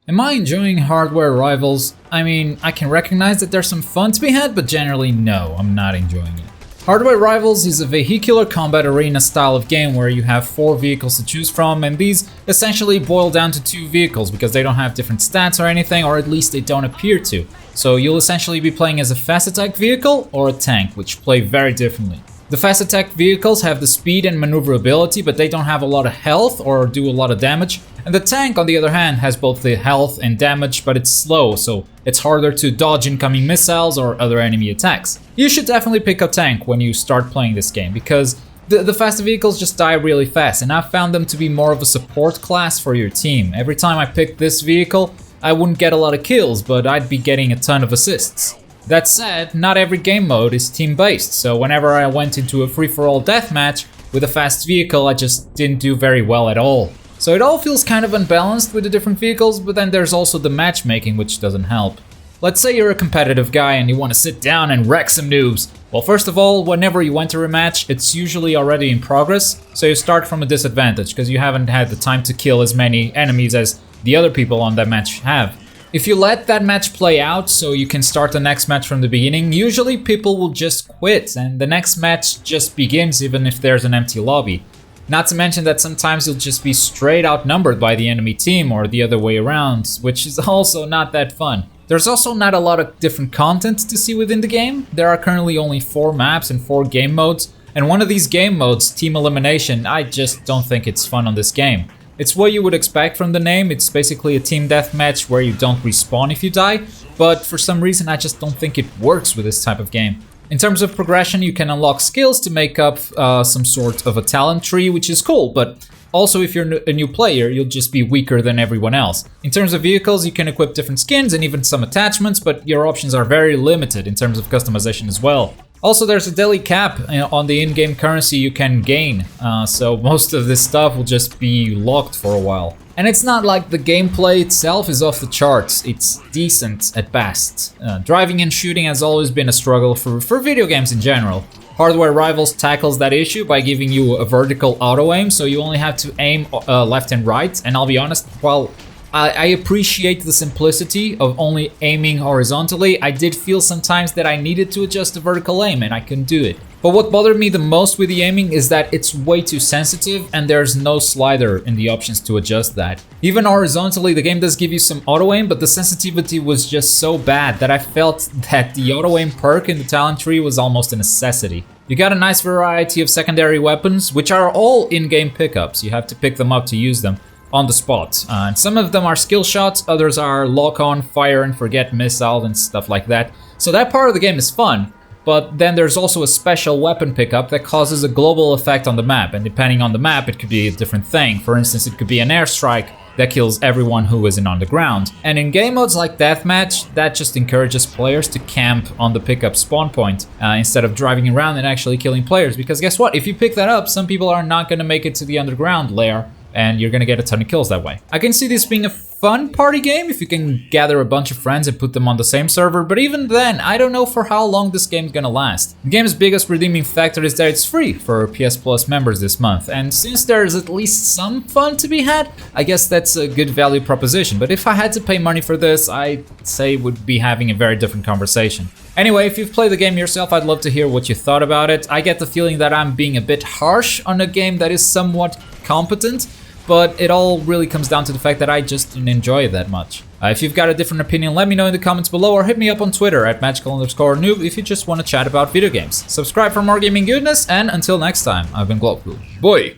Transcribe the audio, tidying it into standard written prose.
Am I enjoying Hardware Rivals? I mean, I can recognize that there's some fun to be had, but generally no, I'm not enjoying it. Hardware Rivals is a vehicular combat arena style of game where you have 4 vehicles to choose from, and these essentially boil down to 2 vehicles because they don't have different stats or anything, or at least they don't appear to. So you'll essentially be playing as a fast attack vehicle or a tank, which play very differently. The fast attack vehicles have the speed and maneuverability, but they don't have a lot of health or do a lot of damage. And the tank, on the other hand, has both the health and damage, but it's slow, so it's harder to dodge incoming missiles or other enemy attacks. You should definitely pick a tank when you start playing this game, because the fast vehicles just die really fast, and I've found them to be more of a support class for your team. Every time I picked this vehicle, I wouldn't get a lot of kills, but I'd be getting a ton of assists. That said, not every game mode is team-based, so whenever I went into a free-for-all deathmatch with a fast vehicle, I just didn't do very well at all. So it all feels kind of unbalanced with the different vehicles, but then there's also the matchmaking, which doesn't help. Let's say you're a competitive guy and you want to sit down and wreck some noobs. Well, first of all, whenever you enter a match, it's usually already in progress, so you start from a disadvantage, because you haven't had the time to kill as many enemies as the other people on that match have. If you let that match play out so you can start the next match from the beginning, usually people will just quit and the next match just begins even if there's an empty lobby. Not to mention that sometimes you'll just be straight outnumbered by the enemy team or the other way around, which is also not that fun. There's also not a lot of different content to see within the game. There are currently only 4 maps and 4 game modes, and one of these game modes, Team Elimination, I just don't think it's fun on this game. It's what you would expect from the name. It's basically a team deathmatch where you don't respawn if you die, but for some reason I just don't think it works with this type of game. In terms of progression, you can unlock skills to make up some sort of a talent tree, which is cool, but also if you're a new player, you'll just be weaker than everyone else. In terms of vehicles, you can equip different skins and even some attachments, but your options are very limited in terms of customization as well. Also, there's a daily cap on the in-game currency you can gain, so most of this stuff will just be locked for a while. And it's not like the gameplay itself is off the charts, it's decent at best. Driving and shooting has always been a struggle for video games in general. Hardware Rivals tackles that issue by giving you a vertical auto-aim, so you only have to aim left and right, and I'll be honest, while I appreciate the simplicity of only aiming horizontally, I did feel sometimes that I needed to adjust the vertical aim and I couldn't do it. But what bothered me the most with the aiming is that it's way too sensitive and there's no slider in the options to adjust that. Even horizontally, the game does give you some auto aim, but the sensitivity was just so bad that I felt that the auto aim perk in the talent tree was almost a necessity. You got a nice variety of secondary weapons, which are all in-game pickups. You have to pick them up to use them on the spot. And some of them are skill shots, others are lock-on, fire and forget missiles and stuff like that. So that part of the game is fun, but then there's also a special weapon pickup that causes a global effect on the map, and depending on the map it could be a different thing. For instance, it could be an airstrike that kills everyone who isn't on the ground. And in game modes like Deathmatch, that just encourages players to camp on the pickup spawn point instead of driving around and actually killing players, because guess what? If you pick that up, some people are not going to make it to the underground layer, and you're gonna get a ton of kills that way. I can see this being a fun party game if you can gather a bunch of friends and put them on the same server, but even then, I don't know for how long this game's gonna last. The game's biggest redeeming factor is that it's free for PS Plus members this month, and since there's at least some fun to be had, I guess that's a good value proposition. But if I had to pay money for this, I'd say would be having a very different conversation. Anyway, if you've played the game yourself, I'd love to hear what you thought about it. I get the feeling that I'm being a bit harsh on a game that is somewhat competent, but it all really comes down to the fact that I just didn't enjoy it that much. If you've got a different opinion, let me know in the comments below, or hit me up on Twitter at magical_noob if you just want to chat about video games. Subscribe for more gaming goodness, and until next time, I've been Globku. Boy!